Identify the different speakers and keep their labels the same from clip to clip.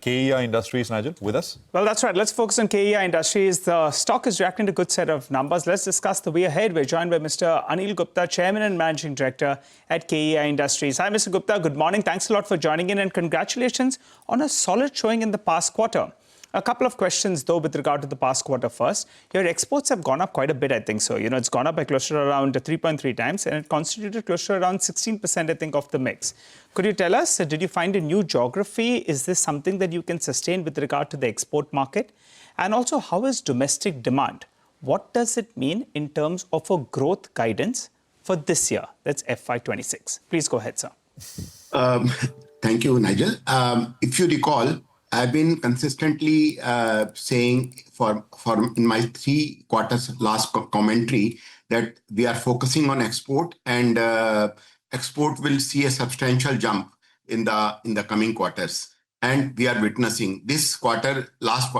Speaker 1: KEI Industries, Nigel, with us?
Speaker 2: Well, that's right. Let's focus on KEI Industries. The stock is reacting to a good set of numbers. Let's discuss the way ahead. We're joined by Mr. Anil Gupta, Chairman and Managing Director at KEI Industries. Hi, Mr. Gupta. Good morning. Thanks a lot for joining in and congratulations on a solid showing in the past quarter. A couple of questions, though, with regard to the past quarter first. Your exports have gone up quite a bit, I think so. It's gone up by close to around 3.3 times, and it constituted close to around 16%, I think, of the mix. Could you tell us, did you find a new geography? Is this something that you can sustain with regard to the export market? And also, how is domestic demand? What does it mean in terms of a growth guidance for this year? That's FY26. Please go ahead, sir.
Speaker 3: Thank you, Nigel. If you recall, I've been consistently saying in my 3 quarters last commentary that we are focusing on export, and export will see a substantial jump in the coming quarters. And we are witnessing this quarter, last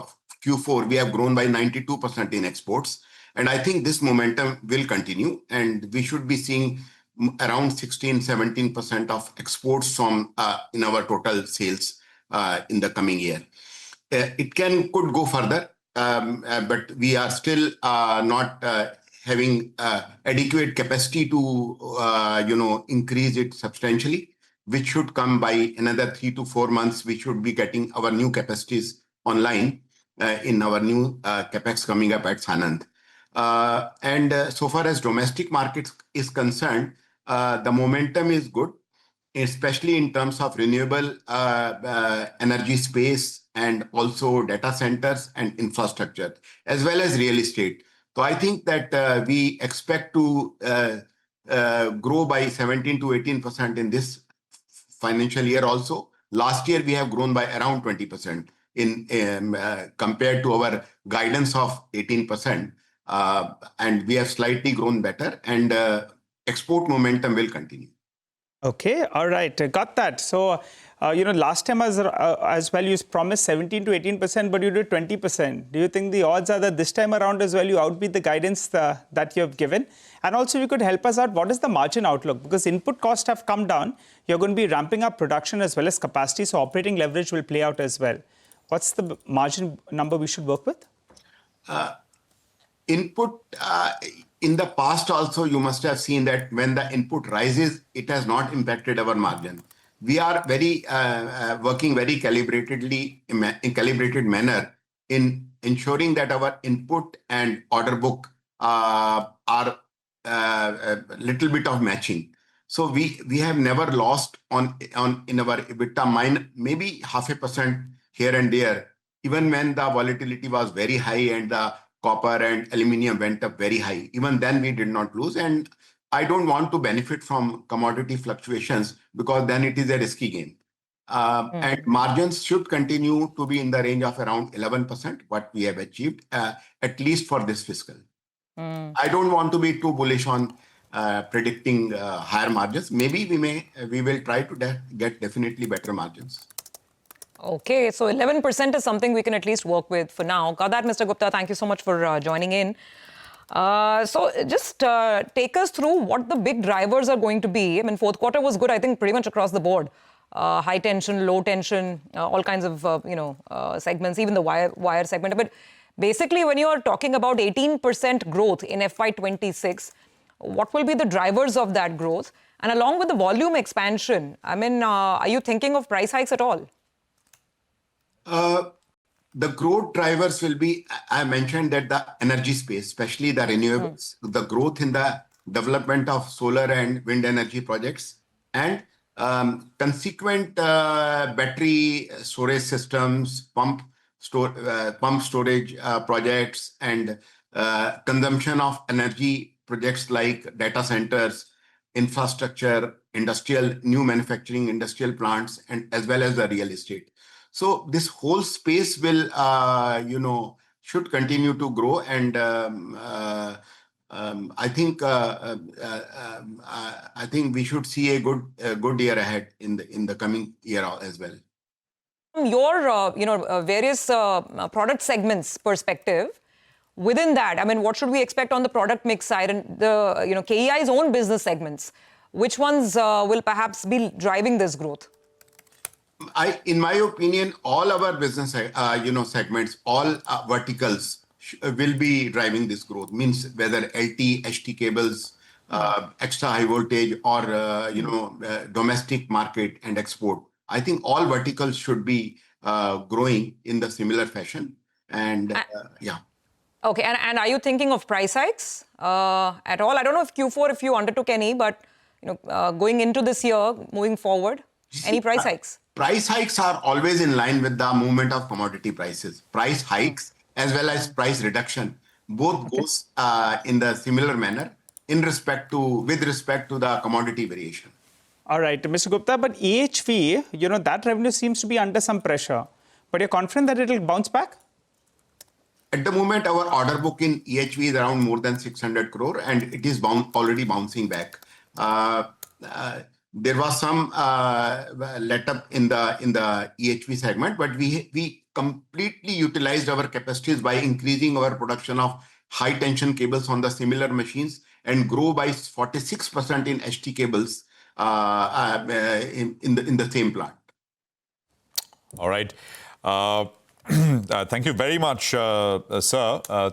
Speaker 3: Q4, we have grown by 92% in exports. And I think this momentum will continue, and we should be seeing around 16-17% of exports from in our total sales in the coming year. It could go further, but we are still not having adequate capacity to increase it substantially, which should come by another 3 to 4 months. We should be getting our new capacities online in our new capex coming up at Sanand. And so far as domestic market is concerned, the momentum is good, especially in terms of renewable energy space and also data centers and infrastructure, as well as real estate. So I think that we expect to grow by 17 to 18% in this financial year also. Last year, we have grown by around 20% compared to our guidance of 18%. And we have slightly grown better, and export momentum will continue.
Speaker 2: Okay, all right, got that. So, last time as well, you promised 17 to 18%, but you did 20%. Do you think the odds are that this time around as well, you outbeat the guidance that you have given? And also, you could help us out, what is the margin outlook? Because input costs have come down. You're going to be ramping up production as well as capacity, so operating leverage will play out as well. What's the margin number we should work with?
Speaker 3: Input, in the past also, you must have seen that when the input rises, it has not impacted our margin. We are working very calibratedly, in calibrated manner in ensuring that our input and order book are a little bit of matching. So we have never lost in our EBITDA, maybe 0.5% here and there, even when the volatility was very high and the copper and aluminium went up very high. Even then, we did not lose. And I don't want to benefit from commodity fluctuations, because then it is a risky game. And margins should continue to be in the range of around 11%, what we have achieved, at least for this fiscal. I don't want to be too bullish on predicting higher margins. Maybe we will try to get definitely better margins.
Speaker 4: Okay, so 11% is something we can at least work with for now. Got that, Mr. Gupta. Thank you so much for joining in. So just take us through what the big drivers are going to be. I mean, fourth quarter was good, I think, pretty much across the board. High tension, low tension, all kinds of, segments, even the wire segment. But basically, when you are talking about 18% growth in FY26, what will be the drivers of that growth? And along with the volume expansion, I mean, are you thinking of price hikes at all?
Speaker 3: The growth drivers will be, I mentioned that the energy space, especially the renewables, the growth in the development of solar and wind energy projects, and consequent battery storage systems, pump storage projects, and consumption of energy projects like data centers, infrastructure, new manufacturing, industrial plants, and as well as the real estate. So this whole space will, should continue to grow, and I think we should see a good year ahead in the coming year as well.
Speaker 4: From your various product segments perspective, within that, I mean, what should we expect on the product mix side and the KEI's own business segments? Which ones will perhaps be driving this growth?
Speaker 3: In my opinion, all our business, segments, all verticals will be driving this growth. Means whether LT, HT cables, extra high voltage, or domestic market and export. I think all verticals should be growing in the similar fashion. And yeah.
Speaker 4: Okay, and are you thinking of price hikes at all? I don't know if Q4, if you undertook any, but going into this year, moving forward, any price hikes?
Speaker 3: Price hikes are always in line with the movement of commodity prices. Price hikes as well as price reduction both goes in the similar manner with respect to the commodity variation.
Speaker 2: All right, Mr. Gupta, but EHV, that revenue seems to be under some pressure. But you're confident that it will bounce back?
Speaker 3: At the moment, our order book in EHV is around more than 600 crore, and it is already bouncing back. There was some let up in the EHV segment, but we completely utilized our capacities by increasing our production of high tension cables on the similar machines and grow by 46% in HT cables in the same plant.
Speaker 1: All right. Thank you very much, sir.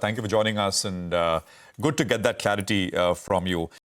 Speaker 1: Thank you for joining us, and good to get that clarity from you.